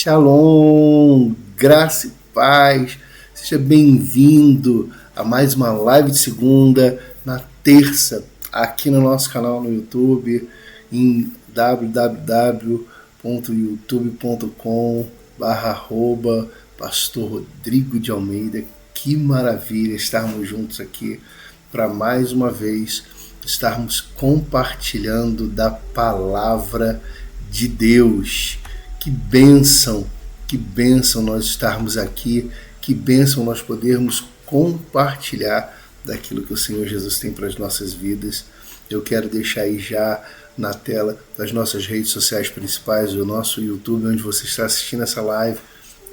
Shalom, graça e paz, seja bem-vindo a mais uma live de segunda, na terça, aqui no nosso canal no YouTube, em www.youtube.com/Pastor Rodrigo de Almeida. Que maravilha estarmos juntos aqui para mais uma vez estarmos compartilhando da palavra de Deus. Que bênção nós estarmos aqui, que bênção nós podermos compartilhar daquilo que o Senhor Jesus tem para as nossas vidas. Eu quero deixar aí já na tela das nossas redes sociais principais, o nosso YouTube, onde você está assistindo essa live,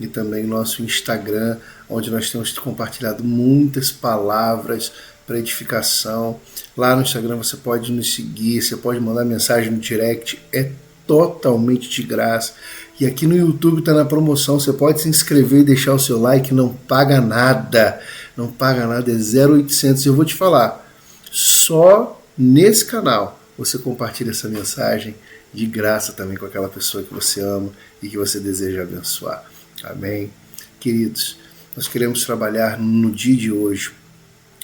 e também o nosso Instagram, onde nós temos compartilhado muitas palavras para edificação. Lá no Instagram você pode nos seguir, você pode mandar mensagem no direct, é totalmente de graça. E aqui no YouTube está na promoção, você pode se inscrever e deixar o seu like, não paga nada, é 0,800. Eu vou te falar, só nesse canal você compartilha essa mensagem de graça também com aquela pessoa que você ama e que você deseja abençoar. Amém? Queridos, nós queremos trabalhar no dia de hoje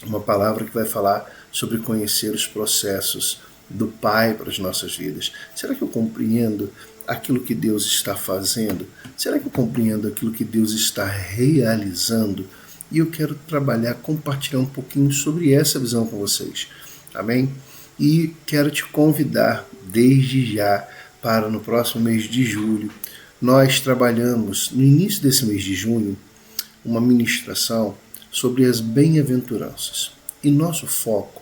uma palavra que vai falar sobre conhecer os processos do Pai para as nossas vidas. Será que eu compreendo aquilo que Deus está fazendo? Será que eu compreendo aquilo que Deus está realizando? E eu quero compartilhar um pouquinho sobre essa visão com vocês. Amém? E quero te convidar desde já para no próximo mês de julho. Nós trabalhamos no início desse mês de junho uma ministração sobre as bem-aventuranças. E nosso foco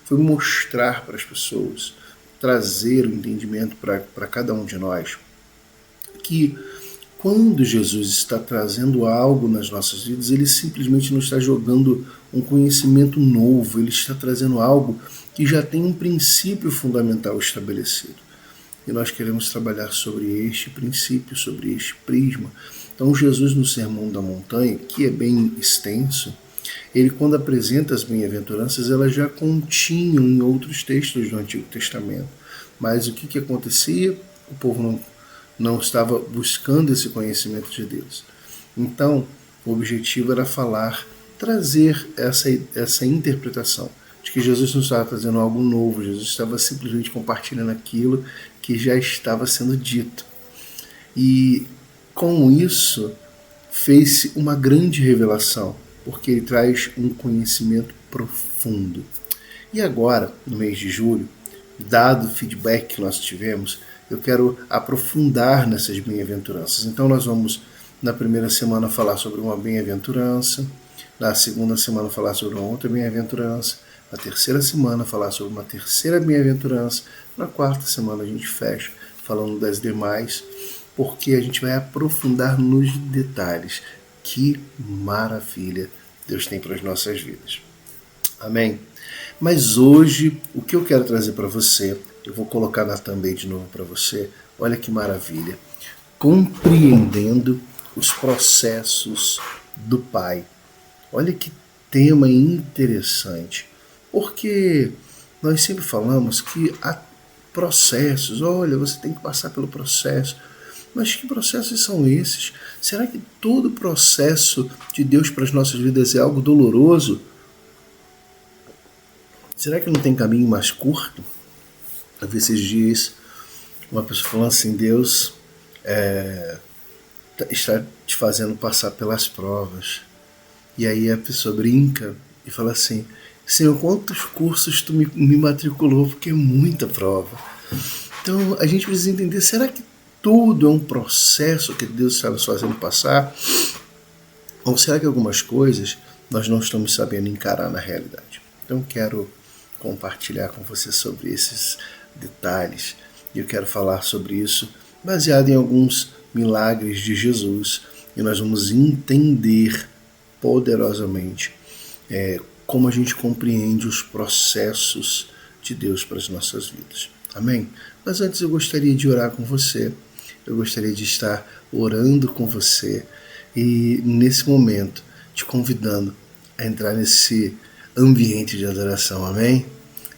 foi mostrar para as pessoas, trazer o entendimento para cada um de nós, que quando Jesus está trazendo algo nas nossas vidas, ele simplesmente não está jogando um conhecimento novo, ele está trazendo algo que já tem um princípio fundamental estabelecido. E nós queremos trabalhar sobre este princípio, sobre este prisma. Então Jesus no Sermão da Montanha, que é bem extenso, ele, quando apresenta as bem-aventuranças, elas já continham em outros textos do Antigo Testamento. Mas o que acontecia? O povo não estava buscando esse conhecimento de Deus. Então, o objetivo era trazer essa interpretação de que Jesus não estava trazendo algo novo, Jesus estava simplesmente compartilhando aquilo que já estava sendo dito. E com isso, fez-se uma grande revelação, porque ele traz um conhecimento profundo. E agora, no mês de julho, dado o feedback que nós tivemos, eu quero aprofundar nessas bem-aventuranças. Então nós vamos, na primeira semana, falar sobre uma bem-aventurança, na segunda semana falar sobre uma outra bem-aventurança, na terceira semana falar sobre uma terceira bem-aventurança, na quarta semana a gente fecha falando das demais, porque a gente vai aprofundar nos detalhes. Que maravilha Deus tem para as nossas vidas. Amém? Mas hoje, o que eu quero trazer para você, eu vou colocar na thumb de novo para você, olha que maravilha. Compreendendo os processos do Pai. Olha que tema interessante, porque nós sempre falamos que há processos, olha, você tem que passar pelo processo. Mas que processos são esses? Será que todo processo de Deus para as nossas vidas é algo doloroso? Será que não tem caminho mais curto? Eu vi esses dias uma pessoa falando assim, Deus está te fazendo passar pelas provas. E aí a pessoa brinca e fala assim, Senhor, quantos cursos tu me matriculou? Porque é muita prova. Então a gente precisa entender, será que tudo é um processo que Deus está nos fazendo passar? Ou será que algumas coisas nós não estamos sabendo encarar na realidade? Então quero compartilhar com você sobre esses detalhes. E eu quero falar sobre isso baseado em alguns milagres de Jesus. E nós vamos entender poderosamente como a gente compreende os processos de Deus para as nossas vidas. Amém? Mas antes eu gostaria de orar com você. Eu gostaria de estar orando com você e nesse momento te convidando a entrar nesse ambiente de adoração. Amém?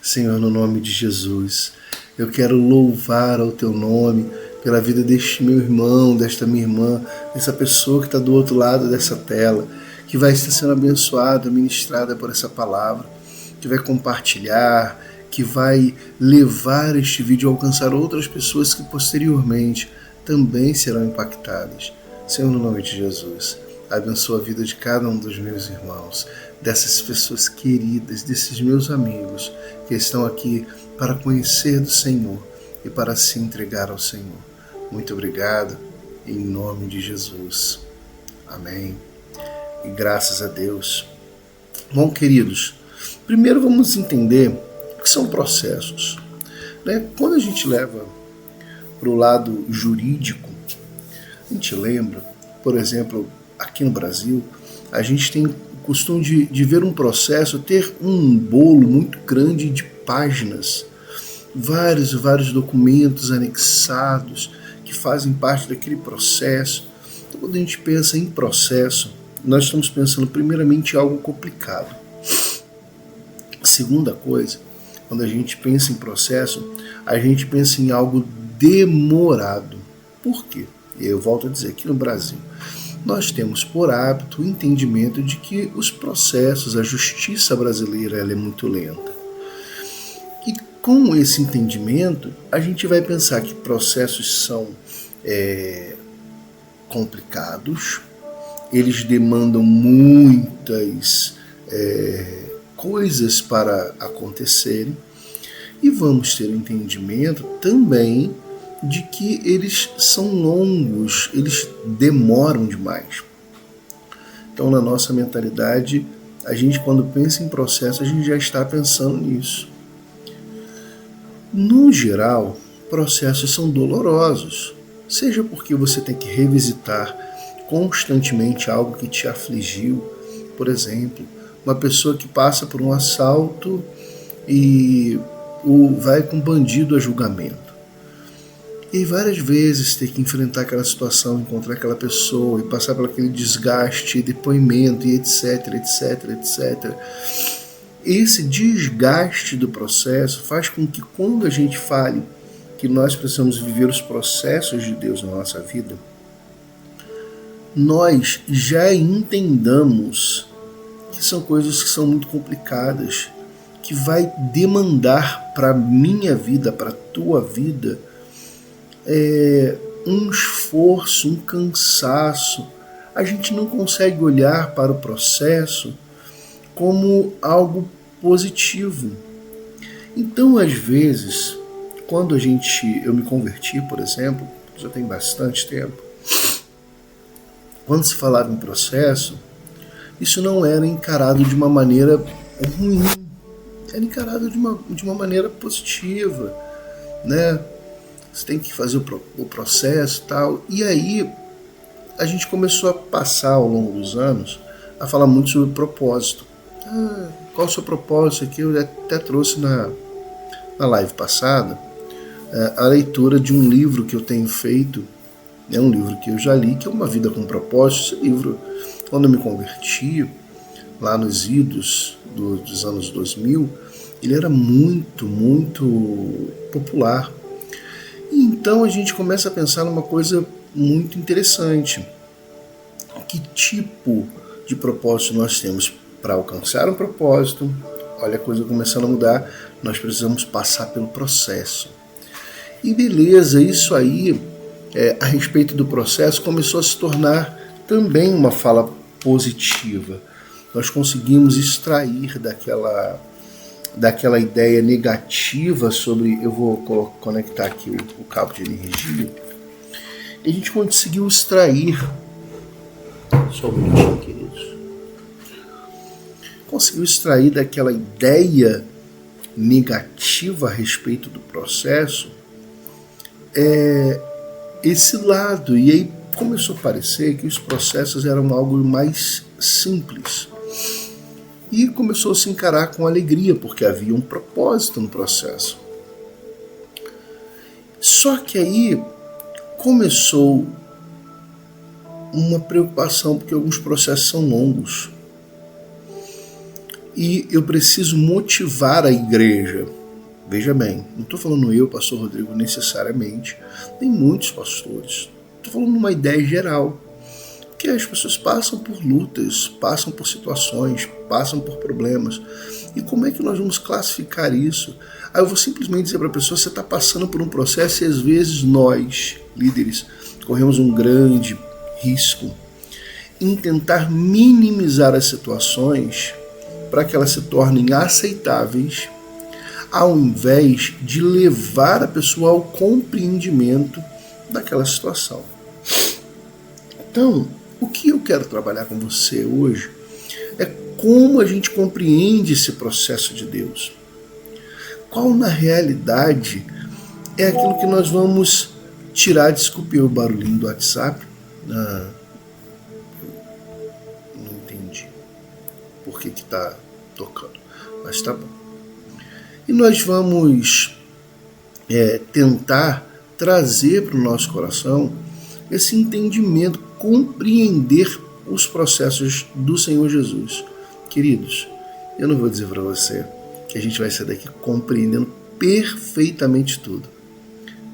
Senhor, no nome de Jesus, eu quero louvar ao teu nome, pela vida deste meu irmão, desta minha irmã, dessa pessoa que está do outro lado dessa tela, que vai estar sendo abençoada, ministrada por essa palavra, que vai compartilhar, que vai levar este vídeo a alcançar outras pessoas que posteriormente também serão impactadas. Senhor, no nome de Jesus, abençoa a vida de cada um dos meus irmãos, dessas pessoas queridas, desses meus amigos que estão aqui para conhecer do Senhor e para se entregar ao Senhor. Muito obrigado, em nome de Jesus. Amém. E graças a Deus. Bom, queridos, primeiro vamos entender o que são processos. Quando a gente leva para o lado jurídico, a gente lembra, por exemplo, aqui no Brasil, a gente tem o costume de ver um processo, ter um bolo muito grande de páginas, vários documentos anexados que fazem parte daquele processo. Então, quando a gente pensa em processo, nós estamos pensando primeiramente em algo complicado. Segunda coisa, quando a gente pensa em processo, a gente pensa em algo demorado. Por quê? Eu volto a dizer, aqui no Brasil, nós temos por hábito o entendimento de que os processos, a justiça brasileira, ela é muito lenta. E com esse entendimento, a gente vai pensar que processos são complicados, eles demandam muitas coisas para acontecerem, e vamos ter o entendimento também de que eles são longos, eles demoram demais. Então, na nossa mentalidade, a gente, quando pensa em processo, a gente já está pensando nisso. No geral, processos são dolorosos, seja porque você tem que revisitar constantemente algo que te afligiu. Por exemplo, uma pessoa que passa por um assalto e vai com um bandido a julgamento. E várias vezes ter que enfrentar aquela situação, encontrar aquela pessoa e passar por aquele desgaste, depoimento e etc, etc, etc. Esse desgaste do processo faz com que, quando a gente fale que nós precisamos viver os processos de Deus na nossa vida, nós já entendamos que são coisas que são muito complicadas, que vai demandar para a minha vida, para a tua vida, um esforço, um cansaço. A gente não consegue olhar para o processo como algo positivo. Então, às vezes, quando eu me converti, por exemplo, já tem bastante tempo, quando se falava em processo, isso não era encarado de uma maneira ruim, era encarado de uma maneira positiva, né? Você tem que fazer o processo e tal. E aí a gente começou a passar, ao longo dos anos, a falar muito sobre propósito. Qual é o seu propósito aqui? Eu até trouxe na live passada a leitura de um livro que eu tenho feito, um livro que eu já li, que é Uma Vida com Propósito. Esse livro, quando eu me converti, lá nos idos dos anos 2000, ele era muito, muito popular. Então a gente começa a pensar numa coisa muito interessante. Que tipo de propósito nós temos? Para alcançar um propósito, olha a coisa começando a mudar, nós precisamos passar pelo processo. E beleza, isso aí, a respeito do processo, começou a se tornar também uma fala positiva. Nós conseguimos extrair daquela ideia negativa sobre, eu vou conectar aqui o cabo de energia, e a gente conseguiu extrair, só um minutinho, queridos, conseguiu extrair daquela ideia negativa a respeito do processo esse lado, e aí começou a parecer que os processos eram algo mais simples. E começou a se encarar com alegria, porque havia um propósito no processo. Só que aí começou uma preocupação, porque alguns processos são longos. E eu preciso motivar a igreja Veja bem, não estou falando eu, pastor Rodrigo, necessariamente, tem muitos pastores. Estou falando uma ideia geral, que as pessoas passam por lutas, passam por situações, passam por problemas. E como é que nós vamos classificar isso? Aí eu vou simplesmente dizer para a pessoa, você está passando por um processo e às vezes nós, líderes, corremos um grande risco em tentar minimizar as situações para que elas se tornem aceitáveis, ao invés de levar a pessoa ao compreendimento daquela situação. Então, o que eu quero trabalhar com você hoje é como a gente compreende esse processo de Deus. Qual, na realidade, é aquilo que nós vamos tirar, desculpe o barulhinho do WhatsApp. Não entendi por que está tocando, mas tá bom. E nós vamos tentar trazer para o nosso coração esse entendimento, compreender os processos do Senhor Jesus. Queridos, eu não vou dizer para você que a gente vai sair daqui compreendendo perfeitamente tudo.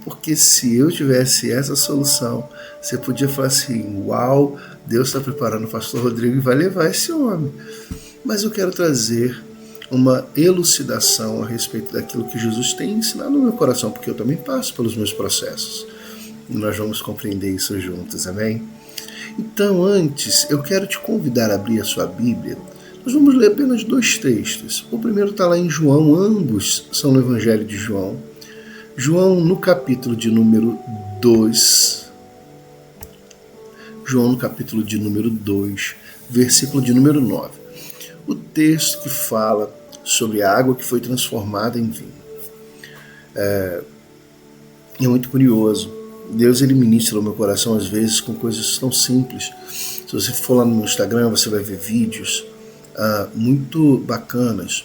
Porque se eu tivesse essa solução, você podia falar assim, uau, Deus está preparando o pastor Rodrigo e vai levar esse homem. Mas eu quero trazer uma elucidação a respeito daquilo que Jesus tem ensinado no meu coração, porque eu também passo pelos meus processos. E nós vamos compreender isso juntos, amém? Então, antes, eu quero te convidar a abrir a sua Bíblia. Nós vamos ler apenas 2 textos. O primeiro está lá em João, ambos são no Evangelho de João. João, no capítulo de número 2. João, no capítulo de número 2, versículo de número 9. O texto que fala sobre a água que foi transformada em vinho. É muito curioso. Deus, ele ministra o meu coração às vezes com coisas tão simples. Se você for lá no meu Instagram, você vai ver vídeos muito bacanas,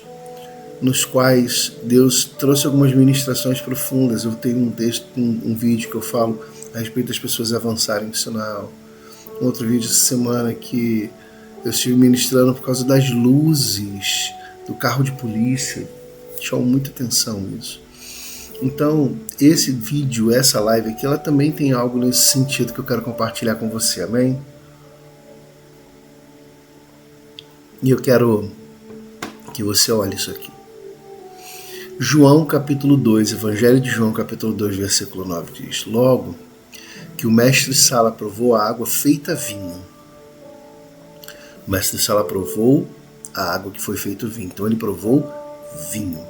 nos quais Deus trouxe algumas ministrações profundas. Eu tenho um texto, um vídeo que eu falo a respeito das pessoas avançarem no sinal. Um outro vídeo essa semana que eu estive ministrando por causa das luzes do carro de polícia. Chamou muita atenção isso. Então, esse vídeo, essa live aqui, ela também tem algo nesse sentido que eu quero compartilhar com você, amém? E eu quero que você olhe isso aqui. João capítulo 2, Evangelho de João capítulo 2, versículo 9 diz: logo que o mestre Sala provou a água feita vinho. O mestre Sala provou a água que foi feita vinho. Então ele provou vinho,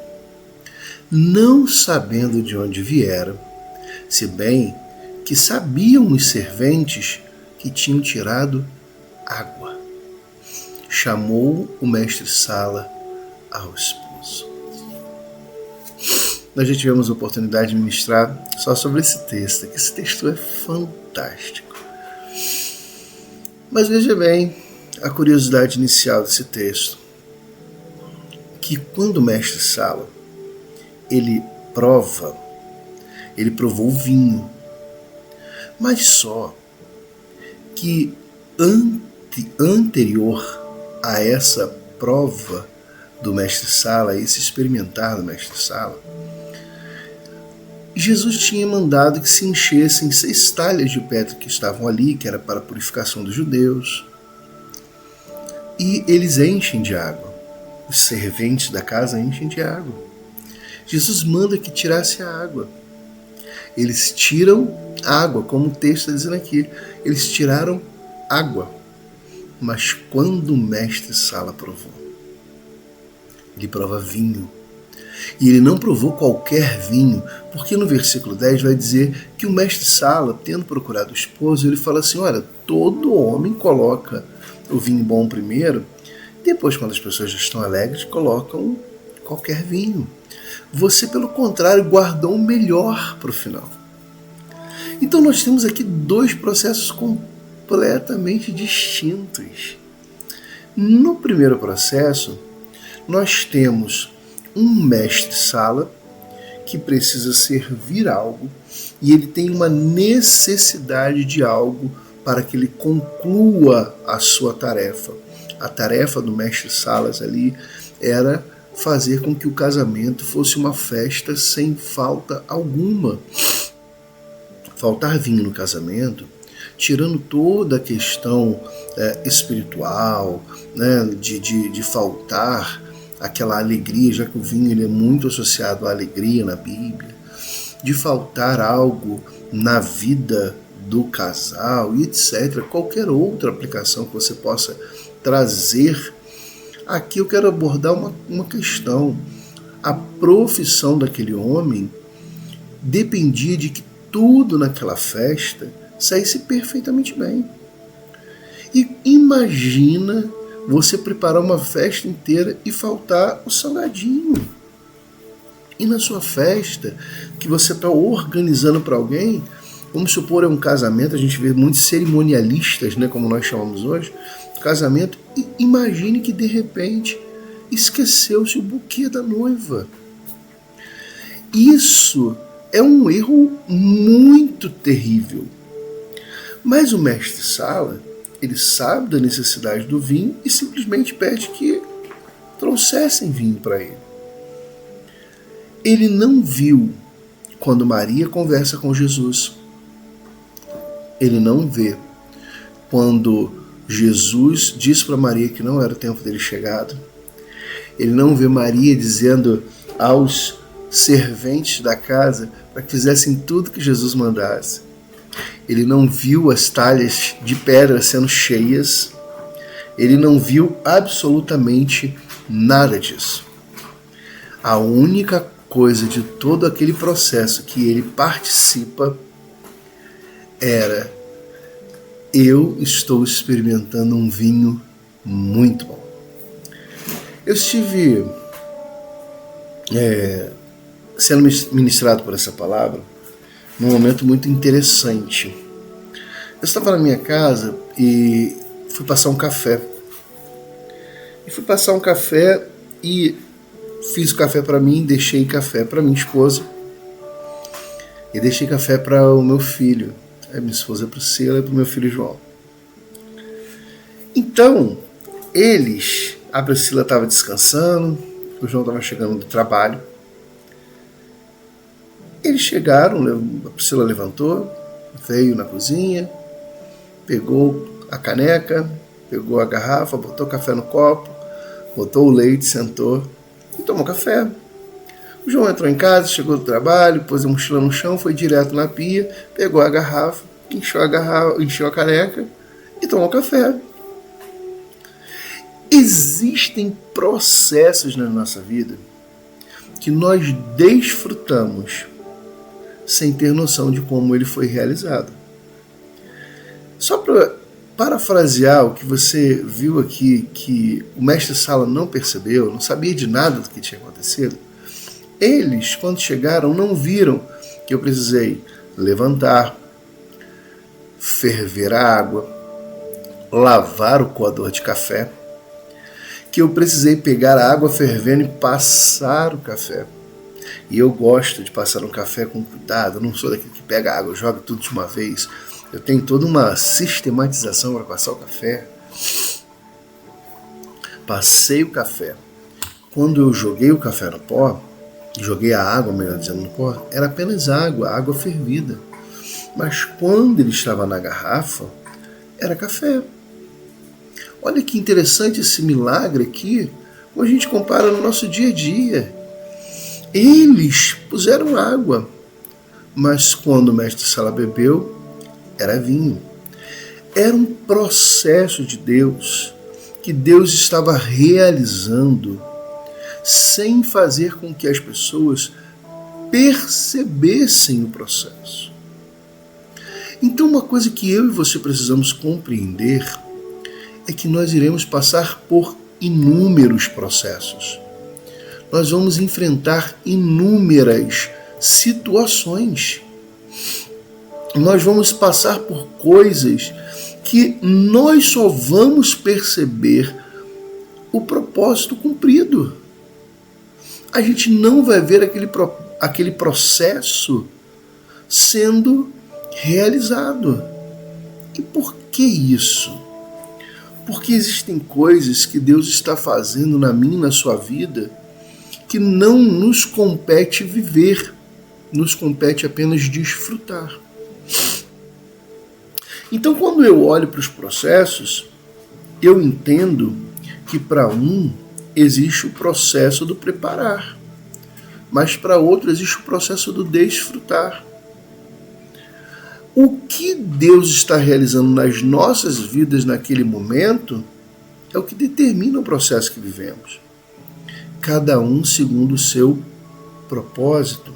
não sabendo de onde viera, se bem que sabiam os serventes que tinham tirado água. Chamou o mestre Sala ao esposo. Nós já tivemos a oportunidade de ministrar só sobre esse texto, que esse texto é fantástico. Mas veja bem a curiosidade inicial desse texto, que quando o mestre Sala ele provou o vinho, mas só que anterior a essa prova do mestre Sala, esse experimentar do mestre Sala, Jesus tinha mandado que se enchessem 6 talhas de pedra que estavam ali, que era para a purificação dos judeus, e eles enchem de água. Os serventes da casa enchem de água. Jesus manda que tirasse a água. Eles tiram água, como o texto está dizendo aqui. Eles tiraram água. Mas quando o mestre Sala provou, ele prova vinho. E ele não provou qualquer vinho, porque no versículo 10 vai dizer que o mestre Sala, tendo procurado o esposo, ele fala assim, olha, todo homem coloca o vinho bom primeiro, depois, quando as pessoas já estão alegres, colocam qualquer vinho. Você, pelo contrário, guardou o melhor para o final. Então nós temos aqui 2 processos completamente distintos. No primeiro processo, nós temos um mestre Sala que precisa servir algo e ele tem uma necessidade de algo para que ele conclua a sua tarefa. A tarefa do mestre Salas ali era fazer com que o casamento fosse uma festa sem falta alguma. Faltar vinho no casamento, tirando toda a questão espiritual, né, de faltar aquela alegria, já que o vinho ele é muito associado à alegria na Bíblia, de faltar algo na vida do casal e etc. Qualquer outra aplicação que você possa trazer. Aqui eu quero abordar uma questão. A profissão daquele homem dependia de que tudo naquela festa saísse perfeitamente bem. E imagina você preparar uma festa inteira e faltar o salgadinho. E na sua festa, que você está organizando para alguém, vamos supor, é um casamento, a gente vê muitos cerimonialistas, né, como nós chamamos hoje, casamento, e imagine que de repente esqueceu-se o buquê da noiva. Isso é um erro muito terrível. Mas o mestre-sala, ele sabe da necessidade do vinho e simplesmente pede que trouxessem vinho para ele. Ele não viu quando Maria conversa com Jesus. Ele não vê quando Jesus diz para Maria que não era o tempo dele chegado. Ele não vê Maria dizendo aos serventes da casa para que fizessem tudo que Jesus mandasse. Ele não viu as talhas de pedra sendo cheias. Ele não viu absolutamente nada disso. A única coisa de todo aquele processo que ele participa era: eu estou experimentando um vinho muito bom. Eu estive sendo ministrado por essa palavra num momento muito interessante. Eu estava na minha casa e fui passar um café. E fiz o café para mim, deixei café para minha esposa e deixei café para o meu filho. A minha esposa Priscila e para o meu filho João. Então, a Priscila estava descansando, o João estava chegando do trabalho. Eles chegaram, a Priscila levantou, veio na cozinha, pegou a caneca, pegou a garrafa, botou o café no copo, botou o leite, sentou e tomou café. O João entrou em casa, chegou do trabalho, pôs a mochila no chão, foi direto na pia, pegou a garrafa, encheu a caneca e tomou café. Existem processos na nossa vida que nós desfrutamos sem ter noção de como ele foi realizado. Só para parafrasear o que você viu aqui, que o mestre-sala não percebeu, não sabia de nada do que tinha acontecido, eles, quando chegaram, não viram que eu precisei levantar, ferver a água, lavar o coador de café, que eu precisei pegar a água fervendo e passar o café. E eu gosto de passar um café com cuidado, eu não sou daquele que pega a água, joga tudo de uma vez. Eu tenho toda uma sistematização para passar o café. Passei o café. Quando eu joguei o café no pó, joguei a água, melhor dizendo, no pó, era apenas água fervida. Mas quando ele estava na garrafa, era café. Olha que interessante esse milagre aqui, como a gente compara no nosso dia a dia. Eles puseram água, mas quando o mestre-sala bebeu, era vinho. Era um processo de Deus, que Deus estava realizando, sem fazer com que as pessoas percebessem o processo. Então, uma coisa que eu e você precisamos compreender é que nós iremos passar por inúmeros processos. Nós vamos enfrentar inúmeras situações. Nós vamos passar por coisas que nós só vamos perceber o propósito cumprido. A gente não vai ver aquele processo sendo realizado. E por que isso? Porque existem coisas que Deus está fazendo na minha e na sua vida que não nos compete viver, nos compete apenas desfrutar. Então, quando eu olho para os processos, eu entendo que para um existe o processo do preparar, mas para outro existe o processo do desfrutar. O que Deus está realizando nas nossas vidas naquele momento é o que determina o processo que vivemos. Cada um segundo o seu propósito.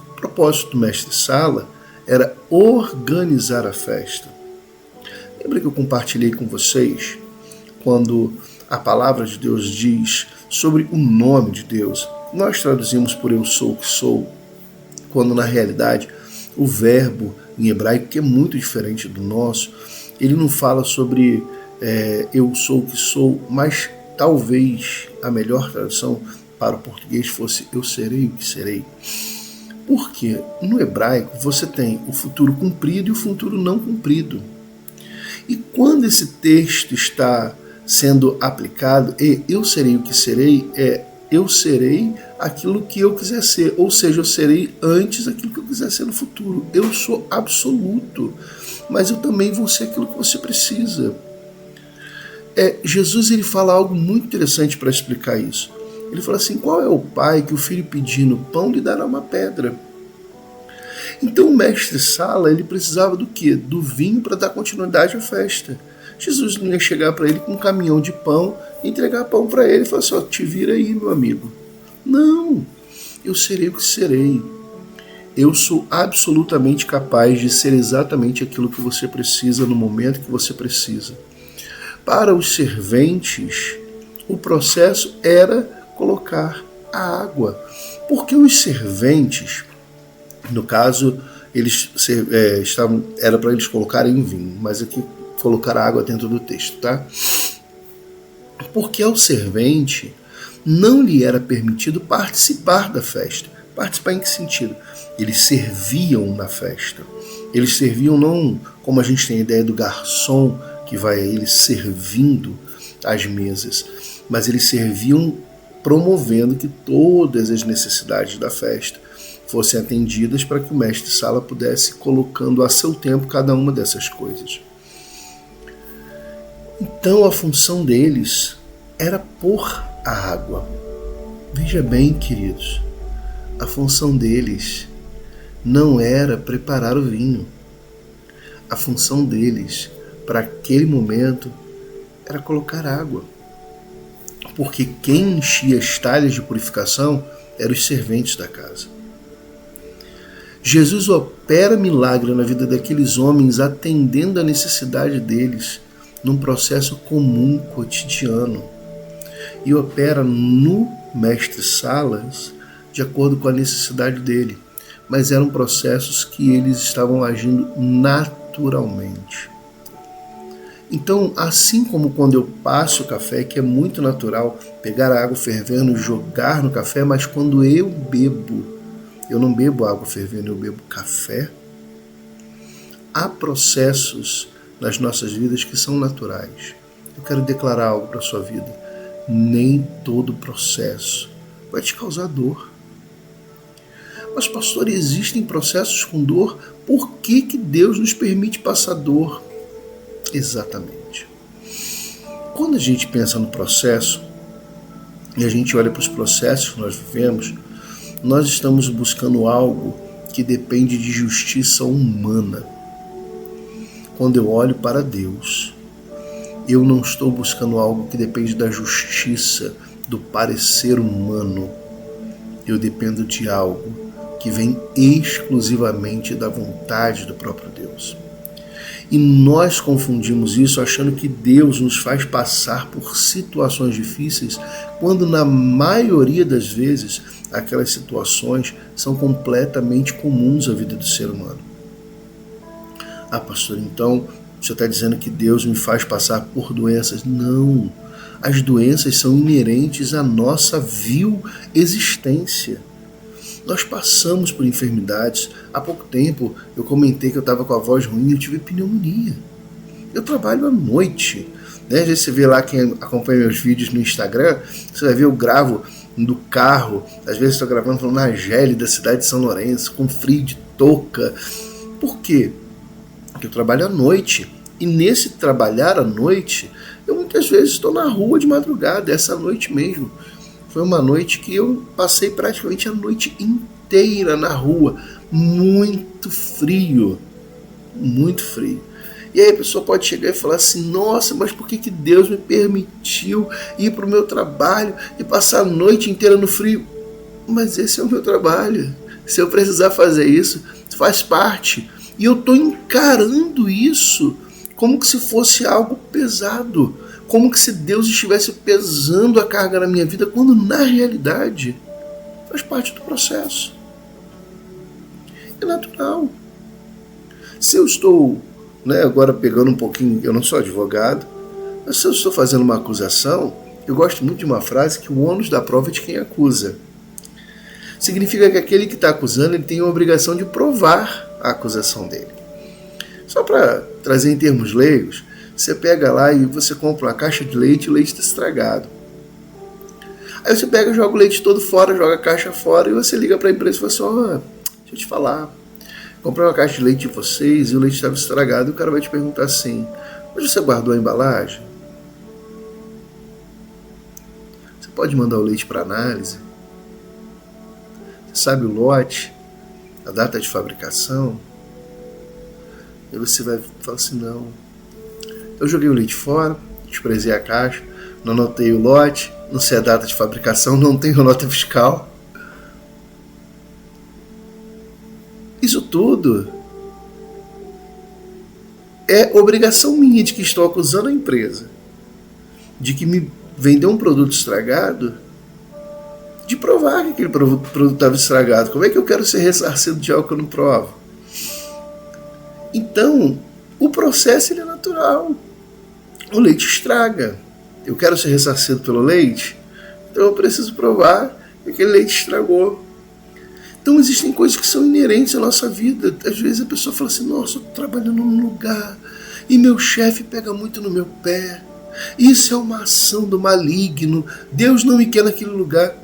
O propósito do mestre-sala era organizar a festa. Lembra que eu compartilhei com vocês quando a palavra de Deus diz sobre o nome de Deus? Nós traduzimos por eu sou o que sou, quando na realidade o verbo em hebraico, que é muito diferente do nosso, ele não fala sobre eu sou o que sou, mas talvez a melhor tradução para o português fosse eu serei o que serei. Porque no hebraico você tem o futuro cumprido e o futuro não cumprido. E quando esse texto está sendo aplicado, eu serei o que serei, eu serei aquilo que eu quiser ser, ou seja, eu serei antes aquilo que eu quiser ser no futuro. Eu sou absoluto, mas eu também vou ser aquilo que você precisa. Jesus ele fala algo muito interessante para explicar isso. Ele fala assim: qual é o pai que o filho pedindo pão lhe dará uma pedra? Então o mestre-sala ele precisava do quê? Do vinho para dar continuidade à festa. Jesus não ia chegar para ele com um caminhão de pão, entregar pão para ele e falar assim: te vira aí, meu amigo. Não, eu serei o que serei. Eu sou absolutamente capaz de ser exatamente aquilo que você precisa no momento que você precisa. Para os serventes, o processo era colocar a água. Porque os serventes, no caso, eles era para eles colocarem vinho, mas aqui colocar água dentro do texto, tá? Porque ao servente não lhe era permitido participar da festa. Participar em que sentido? Eles serviam na festa. Eles serviam não como a gente tem a ideia do garçom, que vai a eles servindo as mesas, mas eles serviam promovendo que todas as necessidades da festa fossem atendidas para que o mestre-sala pudesse colocando a seu tempo cada uma dessas coisas. Então a função deles era pôr a água. Veja bem, queridos, a função deles não era preparar o vinho. A função deles, para aquele momento, era colocar água. Porque quem enchia as talhas de purificação eram os serventes da casa. Jesus opera milagre na vida daqueles homens, atendendo a necessidade deles, num processo comum, cotidiano. E opera no mestre-salas de acordo com a necessidade dele. Mas eram processos que eles estavam agindo naturalmente. Então, assim como quando eu passo o café, que é muito natural pegar a água fervendo, jogar no café, mas quando eu bebo, eu não bebo água fervendo, eu bebo café. Há processos nas nossas vidas que são naturais. Eu quero declarar algo para a sua vida. Nem todo processo vai te causar dor. Mas, pastor, existem processos com dor? Por que Deus nos permite passar dor? Exatamente. Quando a gente pensa no processo e a gente olha para os processos que nós vivemos, nós estamos buscando algo que depende de justiça humana. Quando eu olho para Deus, eu não estou buscando algo que depende da justiça, do parecer humano. Eu dependo de algo que vem exclusivamente da vontade do próprio Deus. E nós confundimos isso achando que Deus nos faz passar por situações difíceis, quando na maioria das vezes aquelas situações são completamente comuns à vida do ser humano. Ah, pastor, então você está dizendo que Deus me faz passar por doenças? Não, as doenças são inerentes à nossa vil existência. Nós passamos por enfermidades. Há pouco tempo eu comentei que eu estava com a voz ruim e eu tive pneumonia. Eu trabalho à noite. Né? Às vezes você vê lá, quem acompanha meus vídeos no Instagram, você vai ver eu gravo no carro, às vezes estou gravando na gélida cidade de São Lourenço, com frio de touca. Por quê? Porque eu trabalho à noite, e nesse trabalhar à noite, eu muitas vezes estou na rua de madrugada. Essa noite mesmo foi uma noite que eu passei praticamente a noite inteira na rua, muito frio, muito frio. E aí a pessoa pode chegar e falar assim: nossa, mas por que Deus me permitiu ir para o meu trabalho e passar a noite inteira no frio? Mas esse é o meu trabalho. Se eu precisar fazer isso, faz parte. E eu estou encarando isso como que se fosse algo pesado, como que se Deus estivesse pesando a carga na minha vida, quando na realidade faz parte do processo. É natural. Se eu estou, agora pegando um pouquinho, eu não sou advogado, mas se eu estou fazendo uma acusação, eu gosto muito de uma frase que o ônus da prova é de quem acusa. Significa que aquele que está acusando, ele tem a obrigação de provar a acusação dele. Só para trazer em termos leigos, você pega lá e você compra uma caixa de leite e o leite está estragado. Aí você pega, joga o leite todo fora, joga a caixa fora e você liga para a empresa e fala assim: deixa eu te falar, comprei uma caixa de leite de vocês e o leite estava estragado. E o cara vai te perguntar assim: onde você guardou a embalagem? Você pode mandar o leite para análise? Você sabe o lote, a data de fabricação? E você vai falar assim: não, eu joguei o leite fora, desprezei a caixa, não anotei o lote, não sei a data de fabricação, não tenho nota fiscal. Isso tudo é obrigação minha, de que estou acusando a empresa de que me vendeu um produto estragado, de provar que aquele produto estava estragado. Como é que eu quero ser ressarcido de algo que eu não provo? Então, o processo ele é natural. O leite estraga. Eu quero ser ressarcido pelo leite, então eu preciso provar que aquele leite estragou. Então existem coisas que são inerentes à nossa vida. Às vezes a pessoa fala assim: nossa, eu estou trabalhando num lugar e meu chefe pega muito no meu pé. Isso é uma ação do maligno. Deus não me quer naquele lugar.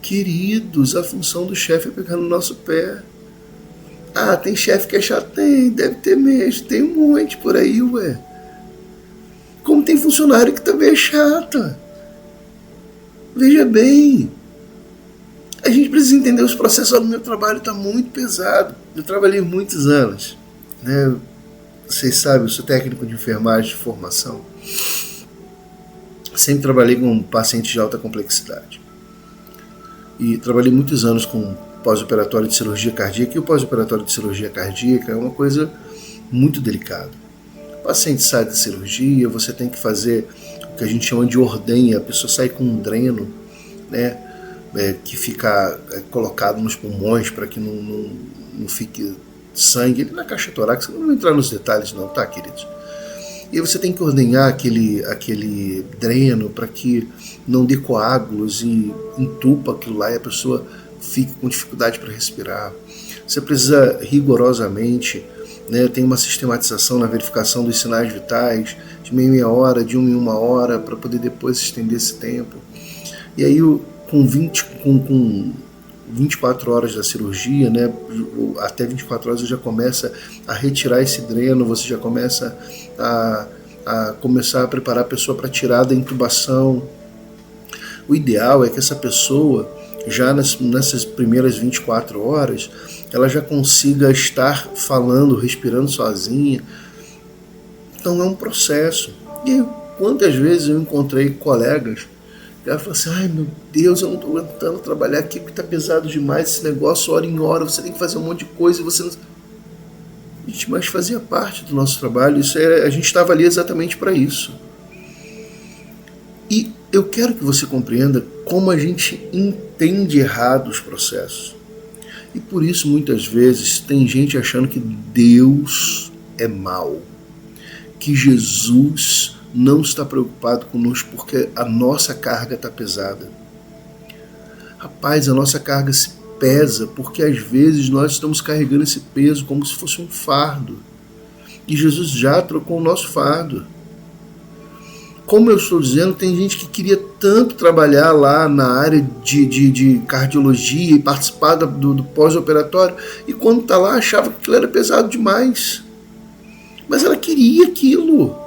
Queridos, a função do chefe é pegar no nosso pé. Ah, tem chefe que é chato? Tem, deve ter mesmo. Tem um monte por aí, ué. Como tem funcionário que também é chato. Veja bem, a gente precisa entender os processos. No meu trabalho está muito pesado. Eu trabalhei muitos anos, né? Vocês sabem, eu sou técnico de enfermagem de formação. Sempre trabalhei com pacientes de alta complexidade. E trabalhei muitos anos com pós-operatório de cirurgia cardíaca. E o pós-operatório de cirurgia cardíaca é uma coisa muito delicada. O paciente sai da cirurgia, você tem que fazer o que a gente chama de ordenha. A pessoa sai com um dreno, né, que fica colocado nos pulmões para que não fique sangue na caixa torácica. Não vou entrar nos detalhes não, tá, queridos? E aí você tem que ordenhar aquele dreno para que não dê coágulos e entupa aquilo lá e a pessoa fique com dificuldade para respirar. Você precisa rigorosamente, né, tem uma sistematização na verificação dos sinais vitais, de meia hora, de 1 em 1 hora, para poder depois estender esse tempo. E aí com 24 horas da cirurgia, né, até 24 horas você já começa a retirar esse dreno, você já começa a começar a preparar a pessoa para tirar da intubação. O ideal é que essa pessoa, já nessas primeiras 24 horas, ela já consiga estar falando, respirando sozinha. Então é um processo. E quantas vezes eu encontrei colegas que ela falou assim: ai meu Deus, eu não estou aguentando trabalhar aqui porque está pesado demais esse negócio, hora em hora, você tem que fazer um monte de coisa e você não... Gente, mas fazia parte do nosso trabalho, a gente estava ali exatamente para isso. E eu quero que você compreenda como a gente entende errado os processos. E por isso, muitas vezes, tem gente achando que Deus é mau, que Jesus não está preocupado conosco porque a nossa carga está pesada. Rapaz, a nossa carga se pesa porque às vezes nós estamos carregando esse peso como se fosse um fardo. E Jesus já trocou o nosso fardo. como eu estou dizendo, tem gente que queria tanto trabalhar lá na área de cardiologia e participar do pós-operatório, e quando está lá achava que aquilo era pesado demais. Mas ela queria aquilo.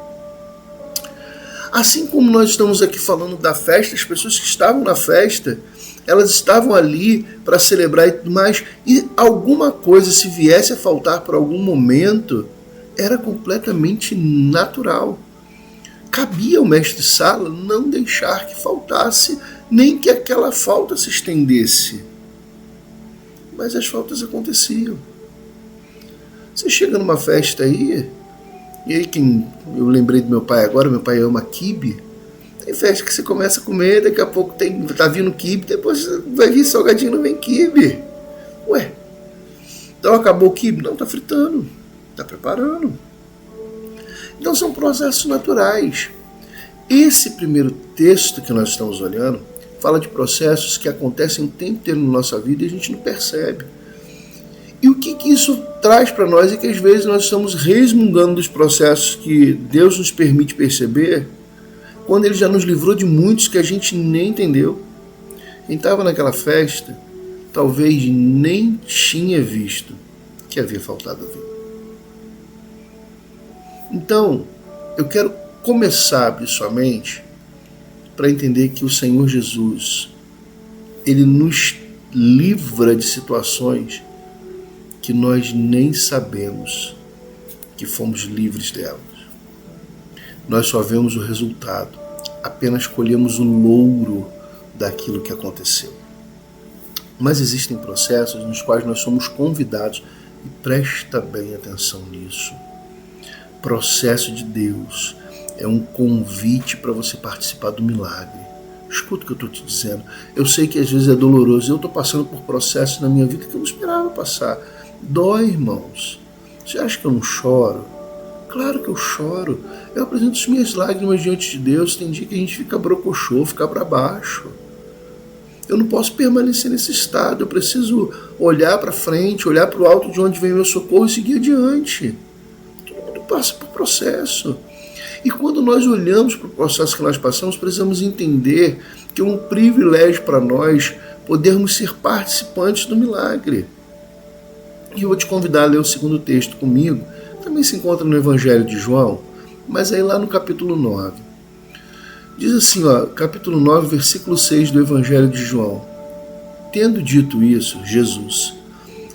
Assim como nós estamos aqui falando da festa, as pessoas que estavam na festa, elas estavam ali para celebrar e tudo mais, e alguma coisa, se viesse a faltar por algum momento, era completamente natural. Cabia ao mestre-sala não deixar que faltasse, nem que aquela falta se estendesse. Mas as faltas aconteciam. Você chega numa festa aí, e aí eu lembrei do meu pai agora, meu pai ama quibe. Tem festa que você começa a comer, daqui a pouco tá vindo quibe, depois vai vir salgadinho, não vem quibe. Ué, então acabou o quibe? Não, tá fritando, tá preparando. Então são processos naturais. Esse primeiro texto que nós estamos olhando fala de processos que acontecem o tempo inteiro na nossa vida e a gente não percebe. E o que isso traz para nós é que às vezes nós estamos resmungando dos processos que Deus nos permite perceber, quando Ele já nos livrou de muitos que a gente nem entendeu. Quem estava naquela festa talvez nem tinha visto que havia faltado a vida. Então, eu quero começar a abrir sua mente para entender que o Senhor Jesus, Ele nos livra de situações que nós nem sabemos que fomos livres delas. Nós só vemos o resultado, apenas colhemos o louro daquilo que aconteceu. Mas existem processos nos quais nós somos convidados, e presta bem atenção nisso. Processo de Deus é um convite para você participar do milagre. Escuta o que eu estou te dizendo. Eu sei que às vezes é doloroso. Eu estou passando por processos na minha vida que eu não esperava passar. Dói, irmãos. Você acha que eu não choro? Claro que eu choro. Eu apresento as minhas lágrimas diante de Deus. Tem dia que a gente fica brocochô, fica para baixo. Eu não posso permanecer nesse estado. Eu preciso olhar para frente, olhar para o alto de onde vem meu socorro e seguir adiante. Todo mundo passa por processo. E quando nós olhamos para o processo que nós passamos, precisamos entender que é um privilégio para nós podermos ser participantes do milagre. E eu vou te convidar a ler o segundo texto comigo. Também se encontra no Evangelho de João, mas aí lá no capítulo 9. Diz assim, capítulo 9, versículo 6 do Evangelho de João. Tendo dito isso, Jesus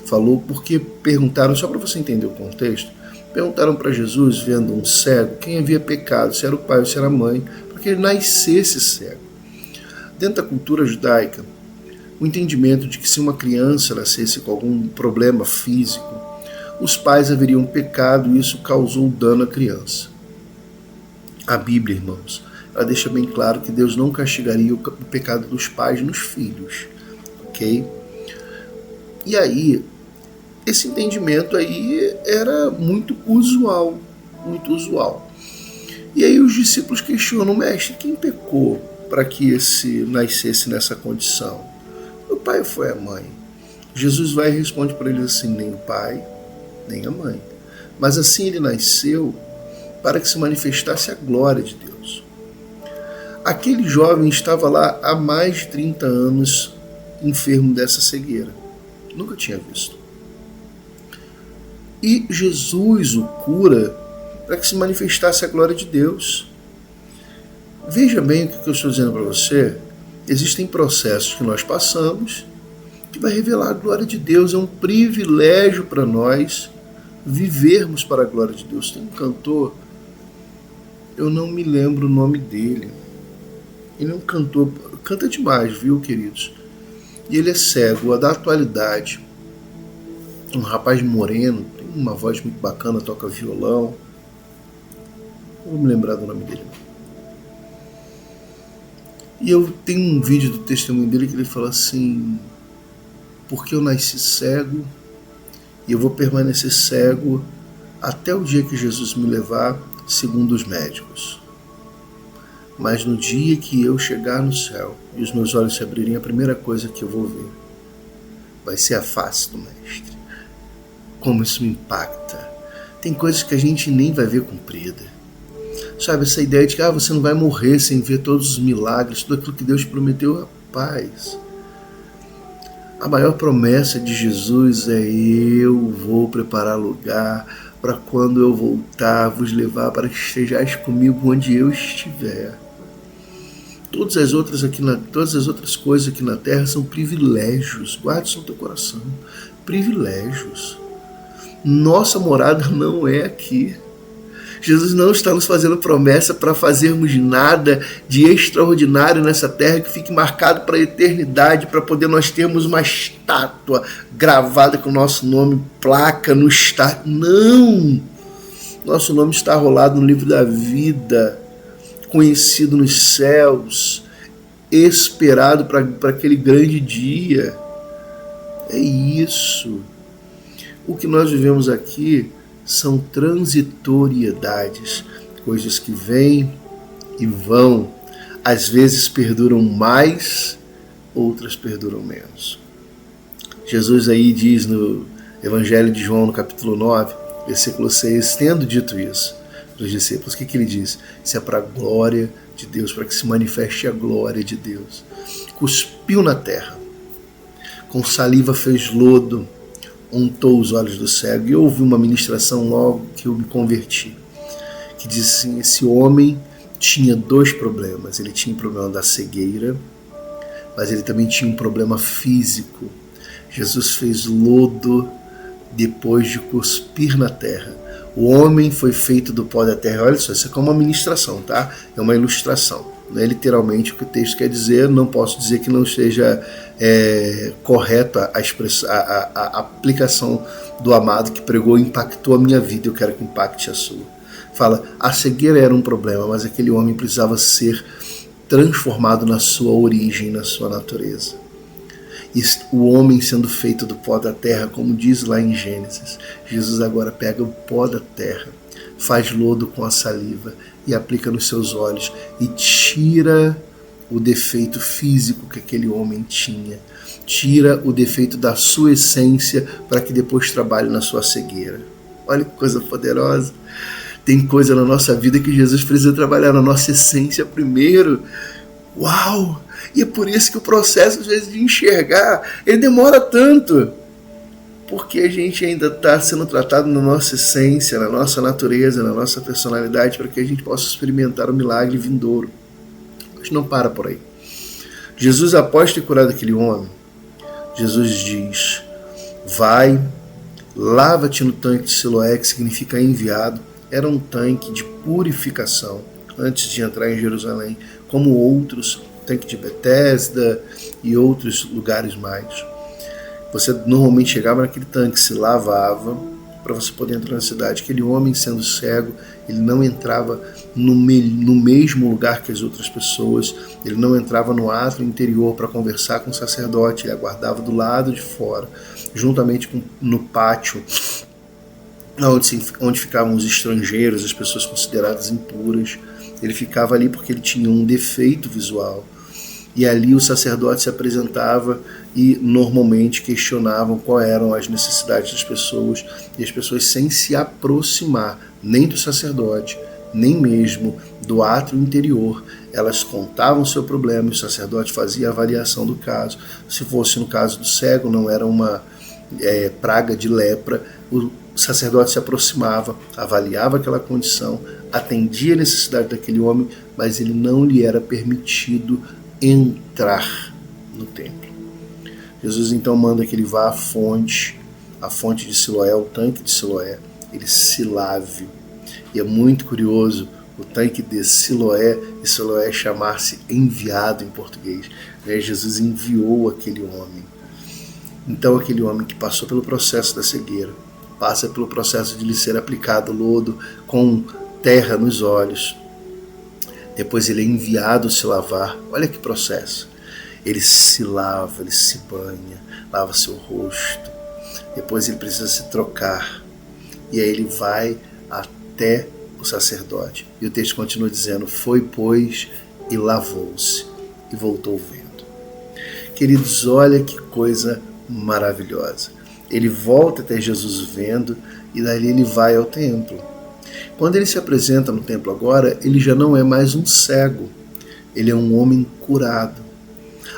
falou porque perguntaram, só para você entender o contexto, perguntaram para Jesus, vendo um cego, quem havia pecado, se era o pai ou se era a mãe, para que ele nascesse cego. Dentro da cultura judaica, o entendimento de que se uma criança nascesse com algum problema físico, os pais haveriam pecado e isso causou dano à criança. A Bíblia, irmãos, ela deixa bem claro que Deus não castigaria o pecado dos pais nos filhos, ok? E aí, esse entendimento aí era muito usual, muito usual. E aí os discípulos questionam, mestre, quem pecou para que esse nascesse nessa condição? O pai ou foi a mãe? Jesus vai e responde para eles assim, nem o pai, nem a mãe. Mas assim ele nasceu para que se manifestasse a glória de Deus. Aquele jovem estava lá há mais de 30 anos enfermo dessa cegueira. Nunca tinha visto. E Jesus o cura para que se manifestasse a glória de Deus. Veja bem o que eu estou dizendo para você. Existem processos que nós passamos que vai revelar a glória de Deus. É um privilégio para nós vivermos para a glória de Deus. Tem um cantor, eu não me lembro o nome dele. Ele é um cantor, canta demais, viu, queridos? E ele é cego, da atualidade. Um rapaz moreno, tem uma voz muito bacana, toca violão. Não vou me lembrar do nome dele. E eu tenho um vídeo do testemunho dele que ele fala assim, porque eu nasci cego e eu vou permanecer cego até o dia que Jesus me levar, segundo os médicos. Mas no dia que eu chegar no céu e os meus olhos se abrirem, a primeira coisa que eu vou ver vai ser a face do Mestre. Como isso me impacta. Tem coisas que a gente nem vai ver cumprida. Sabe, essa ideia de que você não vai morrer sem ver todos os milagres, tudo aquilo que Deus prometeu. Rapaz, a maior promessa de Jesus é: eu vou preparar lugar para quando eu voltar vos levar para que estejais comigo onde eu estiver. Todas as outras coisas aqui na terra são privilégios. Guarde isso no teu coração. Privilégios. Nossa morada não é aqui. Jesus não está nos fazendo promessa para fazermos nada de extraordinário nessa terra que fique marcado para a eternidade, para poder nós termos uma estátua gravada com o nosso nome, placa no estádio. Não! Nosso nome está rolado no livro da vida, conhecido nos céus, esperado para aquele grande dia. É isso. O que nós vivemos aqui são transitoriedades, coisas que vêm e vão, às vezes perduram mais, outras perduram menos. Jesus aí diz no Evangelho de João, no capítulo 9, versículo 6, tendo dito isso para os discípulos, o que ele diz? Isso é para a glória de Deus, para que se manifeste a glória de Deus. Cuspiu na terra, com saliva fez lodo, untou os olhos do cego. E eu ouvi uma ministração logo que eu me converti, que diz assim: esse homem tinha dois problemas. Ele tinha o problema da cegueira, mas ele também tinha um problema físico. Jesus fez lodo depois de cuspir na terra. O homem foi feito do pó da terra. Olha só, isso é como uma ministração, tá? É uma ilustração. Não é literalmente o que o texto quer dizer. Não posso dizer que não esteja correto a aplicação do amado que pregou e impactou a minha vida. Eu quero que impacte a sua. Fala, a cegueira era um problema, mas aquele homem precisava ser transformado na sua origem, na sua natureza. E o homem sendo feito do pó da terra, como diz lá em Gênesis, Jesus agora pega o pó da terra, faz lodo com a saliva e aplica nos seus olhos e tira o defeito físico que aquele homem tinha, tira o defeito da sua essência para que depois trabalhe na sua cegueira. Olha que coisa poderosa. Tem coisa na nossa vida que Jesus precisa trabalhar na nossa essência primeiro. Uau! E é por isso que o processo, às vezes, de enxergar, ele demora tanto. Porque a gente ainda está sendo tratado na nossa essência, na nossa natureza, na nossa personalidade, para que a gente possa experimentar o milagre vindouro. Mas não para por aí. Jesus, após ter curado aquele homem, Jesus diz: vai, lava-te no tanque de Siloé, que significa enviado. Era um tanque de purificação antes de entrar em Jerusalém, como outros, tanque de Betesda e outros lugares mais. Você normalmente chegava naquele tanque, se lavava para você poder entrar na cidade. Aquele homem, sendo cego, ele não entrava no mesmo lugar que as outras pessoas, ele não entrava no átrio interior para conversar com o sacerdote, ele aguardava do lado de fora, juntamente no pátio, onde ficavam os estrangeiros, as pessoas consideradas impuras. Ele ficava ali porque ele tinha um defeito visual. E ali o sacerdote se apresentava e normalmente questionavam quais eram as necessidades das pessoas, e as pessoas, sem se aproximar nem do sacerdote, nem mesmo do átrio interior, elas contavam o seu problema e o sacerdote fazia a avaliação do caso. Se fosse no caso do cego, não era uma praga de lepra, o sacerdote se aproximava, avaliava aquela condição, atendia a necessidade daquele homem, mas ele não lhe era permitido entrar no templo. Jesus então manda que ele vá à fonte de Siloé, o tanque de Siloé, ele se lave. E é muito curioso o tanque de Siloé, e Siloé chamar-se enviado em português. Jesus enviou aquele homem. Então aquele homem que passou pelo processo da cegueira, passa pelo processo de lhe ser aplicado lodo com terra nos olhos, depois ele é enviado a se lavar. Olha que processo. Ele se lava, ele se banha, lava seu rosto. Depois ele precisa se trocar. E aí ele vai até o sacerdote. E o texto continua dizendo: foi, pois, e lavou-se, e voltou vendo. Queridos, olha que coisa maravilhosa. Ele volta até Jesus vendo, e dali ele vai ao templo. Quando ele se apresenta no templo agora, ele já não é mais um cego, ele é um homem curado.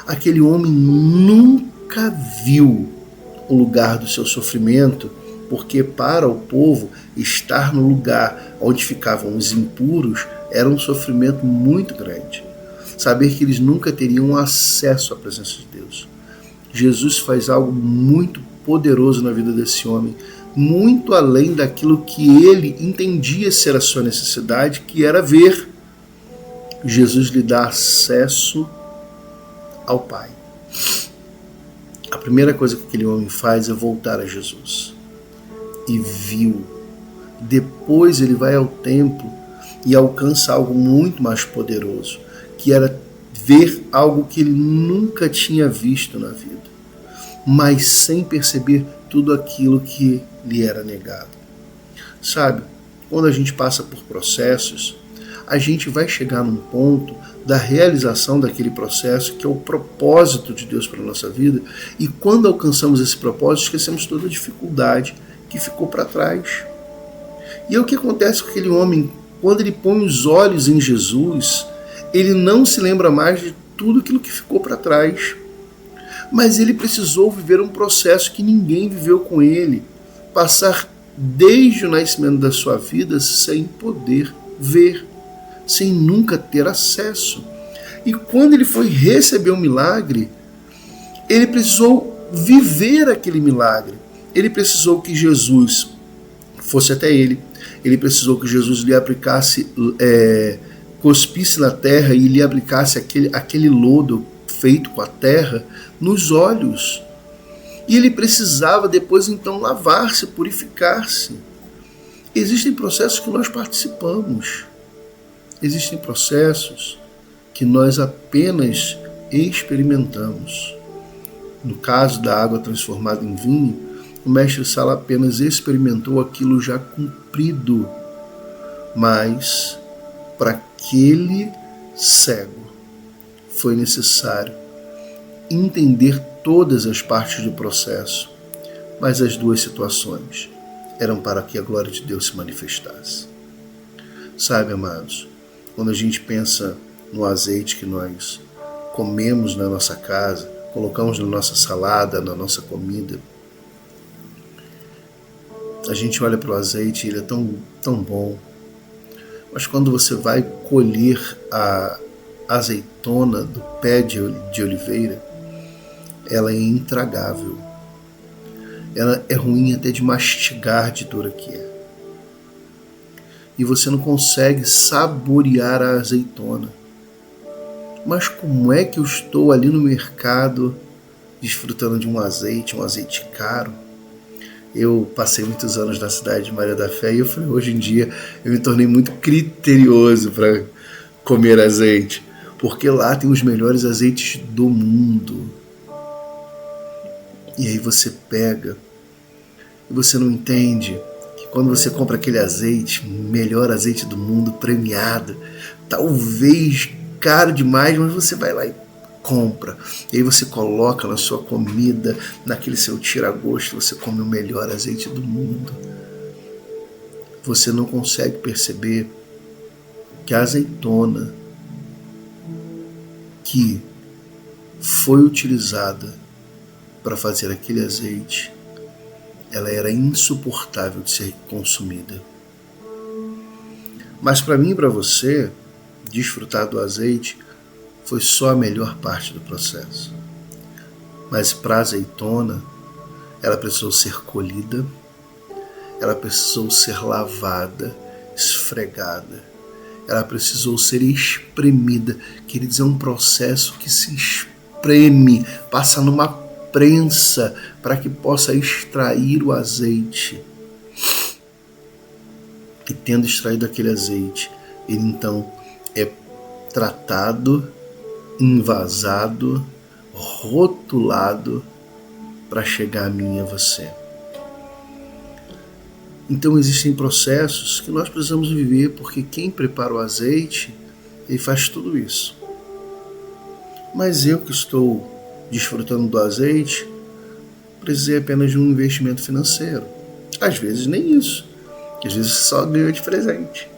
Aquele homem nunca viu o lugar do seu sofrimento, porque para o povo estar no lugar onde ficavam os impuros era um sofrimento muito grande. Saber que eles nunca teriam acesso à presença de Deus. Jesus faz algo muito poderoso na vida desse homem, muito além daquilo que ele entendia ser a sua necessidade, que era ver. Jesus lhe dá acesso ao Pai. A primeira coisa que aquele homem faz é voltar a Jesus. E viu. Depois ele vai ao templo e alcança algo muito mais poderoso, que era ver algo que ele nunca tinha visto na vida, mas sem perceber tudo aquilo que lhe era negado. Sabe, quando a gente passa por processos, a gente vai chegar num ponto da realização daquele processo, que é o propósito de Deus para a nossa vida, e quando alcançamos esse propósito, esquecemos toda a dificuldade que ficou para trás. E é o que acontece com aquele homem, quando ele põe os olhos em Jesus, ele não se lembra mais de tudo aquilo que ficou para trás. Mas ele precisou viver um processo que ninguém viveu com ele, passar desde o nascimento da sua vida sem poder ver, sem nunca ter acesso. E quando ele foi receber o milagre, ele precisou viver aquele milagre. Ele precisou que Jesus fosse até ele. Ele precisou que Jesus lhe aplicasse, cuspisse na terra e lhe aplicasse aquele lodo feito com a terra nos olhos. E ele precisava depois então lavar-se, purificar-se. Existem processos que nós participamos. Existem processos que nós apenas experimentamos. No caso da água transformada em vinho, o mestre Sala apenas experimentou aquilo já cumprido. Mas para aquele cego foi necessário entender todas as partes do processo, mas as duas situações eram para que a glória de Deus se manifestasse. Sabe, amados, quando a gente pensa no azeite que nós comemos na nossa casa, colocamos na nossa salada, na nossa comida, a gente olha para o azeite e ele é tão bom, mas quando você vai colher a azeitona do pé de oliveira, ela é intragável. Ela é ruim até de mastigar, de dura que é. E você não consegue saborear a azeitona. Mas como é que eu estou ali no mercado desfrutando de um azeite caro? Eu passei muitos anos na cidade de Maria da Fé e eu falei, hoje em dia eu me tornei muito criterioso para comer azeite, porque lá tem os melhores azeites do mundo. E aí você pega e você não entende que quando você compra aquele azeite, melhor azeite do mundo, premiado, talvez caro demais, mas você vai lá e compra. E aí você coloca na sua comida, naquele seu tira-gosto, você come o melhor azeite do mundo. Você não consegue perceber que a azeitona que foi utilizada para fazer aquele azeite, ela era insuportável de ser consumida. Mas para mim e para você, desfrutar do azeite foi só a melhor parte do processo. Mas para a azeitona, ela precisou ser colhida, ela precisou ser lavada, esfregada, ela precisou ser espremida. Queridos, é um processo que se espreme, passa numa prensa para que possa extrair o azeite. E tendo extraído aquele azeite, ele então é tratado, envasado, rotulado para chegar a mim e a você. Então existem processos que nós precisamos viver, porque quem prepara o azeite, ele faz tudo isso. Mas eu que estou desfrutando do azeite, precisei apenas de um investimento financeiro. Às vezes nem isso. Às vezes você só ganhou de presente.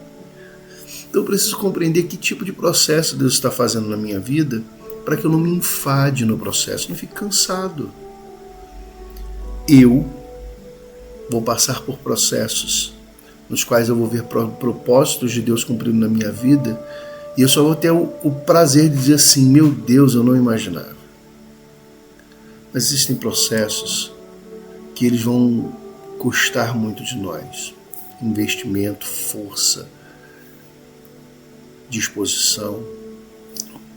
Então eu preciso compreender que tipo de processo Deus está fazendo na minha vida para que eu não me enfade no processo, não fique cansado. Eu vou passar por processos nos quais eu vou ver propósitos de Deus cumprindo na minha vida e eu só vou ter o prazer de dizer assim, meu Deus, eu não imaginava. Mas existem processos que eles vão custar muito de nós. Investimento, força, disposição,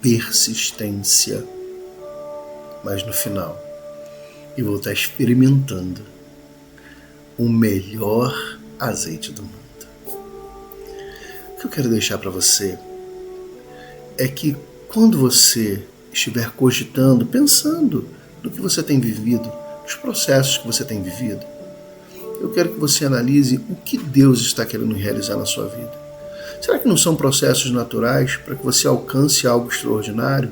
persistência. Mas no final, eu vou estar experimentando o melhor azeite do mundo. O que eu quero deixar para você é que quando você estiver cogitando, pensando no que você tem vivido, nos processos que você tem vivido, eu quero que você analise o que Deus está querendo realizar na sua vida. Será que não são processos naturais para que você alcance algo extraordinário?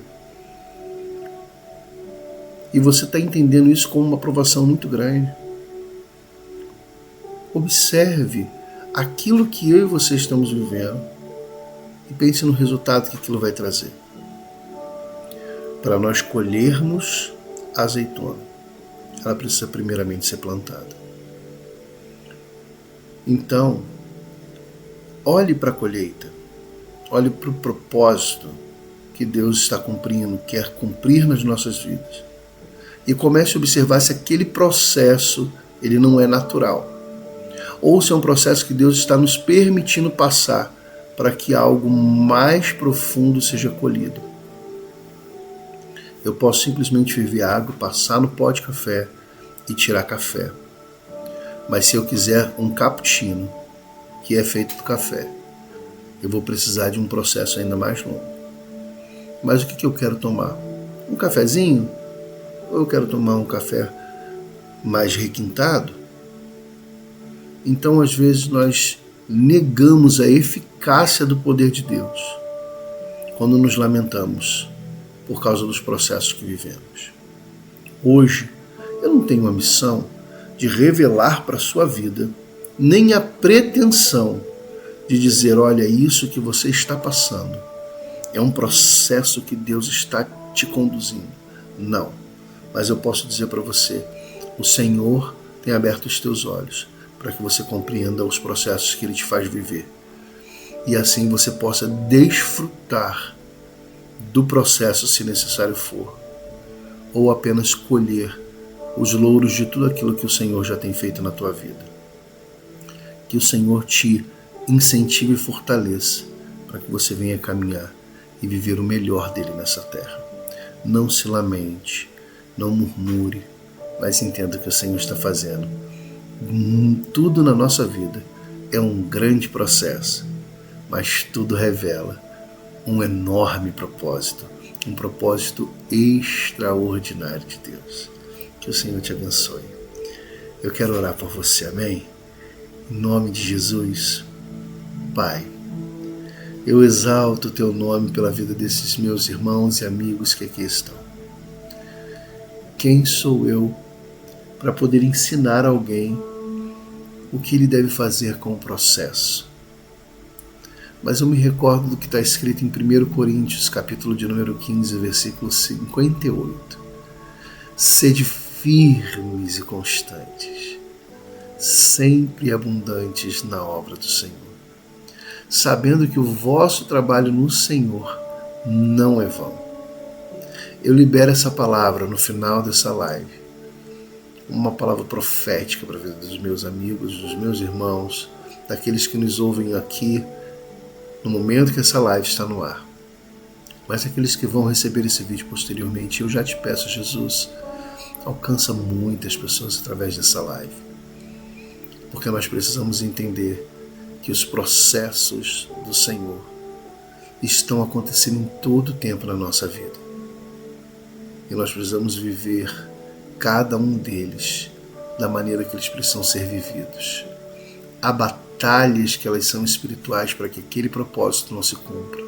E você está entendendo isso como uma provação muito grande. Observe aquilo que eu e você estamos vivendo e pense no resultado que aquilo vai trazer. Para nós colhermos a azeitona, ela precisa primeiramente ser plantada. Então, olhe para a colheita, olhe para o propósito que Deus está cumprindo, quer cumprir nas nossas vidas. E comece a observar se aquele processo ele não é natural. Ou se é um processo que Deus está nos permitindo passar para que algo mais profundo seja colhido. Eu posso simplesmente ferver água, passar no pó de café e tirar café. Mas se eu quiser um cappuccino, que é feito do café, eu vou precisar de um processo ainda mais longo. Mas o que eu quero tomar? Um cafezinho? Ou eu quero tomar um café mais requintado? Então, às vezes, nós negamos a eficácia do poder de Deus quando nos lamentamos por causa dos processos que vivemos. Hoje, eu não tenho a missão de revelar para a sua vida, nem a pretensão de dizer, olha, isso que você está passando é um processo que Deus está te conduzindo. Não. Mas eu posso dizer para você, o Senhor tem aberto os teus olhos para que você compreenda os processos que Ele te faz viver. E assim você possa desfrutar do processo, se necessário for, ou apenas colher os louros de tudo aquilo que o Senhor já tem feito na tua vida. Que o Senhor te incentive e fortaleça para que você venha caminhar e viver o melhor dele nessa terra. Não se lamente, não murmure, mas entenda o que o Senhor está fazendo. Tudo na nossa vida é um grande processo, mas tudo revela um enorme propósito, um propósito extraordinário de Deus. Que o Senhor te abençoe. Eu quero orar por você, amém? Em nome de Jesus, Pai, eu exalto o teu nome pela vida desses meus irmãos e amigos que aqui estão. Quem sou eu para poder ensinar alguém o que ele deve fazer com o processo? Mas eu me recordo do que está escrito em 1 Coríntios, capítulo de número 15, versículo 58. Sede firmes e constantes, sempre abundantes na obra do Senhor, sabendo que o vosso trabalho no Senhor não é vão. Eu libero essa palavra no final dessa live, uma palavra profética para a vida dos meus amigos, dos meus irmãos, daqueles que nos ouvem aqui no momento que essa live está no ar. Mas aqueles que vão receber esse vídeo posteriormente, eu já te peço, Jesus, alcança muitas pessoas através dessa live. Porque nós precisamos entender que os processos do Senhor estão acontecendo em todo o tempo na nossa vida. E nós precisamos viver cada um deles da maneira que eles precisam ser vividos. Há batalhas que elas são espirituais para que aquele propósito não se cumpra,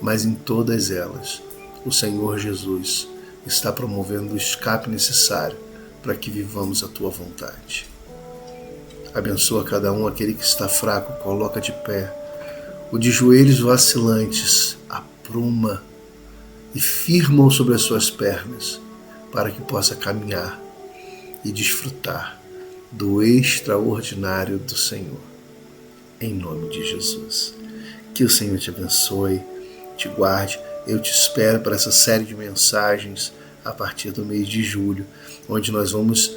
mas em todas elas o Senhor Jesus está promovendo o escape necessário para que vivamos a tua vontade. Abençoa cada um, aquele que está fraco, coloca de pé. O de joelhos vacilantes, apruma e firma-o sobre as suas pernas, para que possa caminhar e desfrutar do extraordinário do Senhor. Em nome de Jesus. Que o Senhor te abençoe, te guarde. Eu te espero para essa série de mensagens a partir do mês de julho, onde nós vamos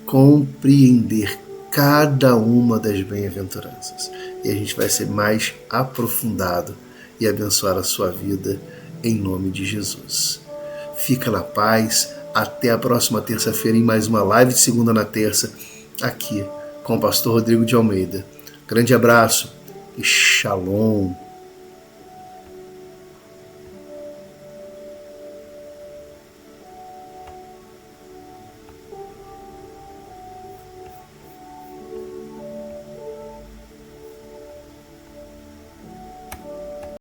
compreender cada uma das bem-aventuranças. E a gente vai ser mais aprofundado e abençoar a sua vida em nome de Jesus. Fica na paz. Até a próxima terça-feira em mais uma live de segunda na terça, aqui com o pastor Rodrigo de Almeida. Grande abraço e shalom.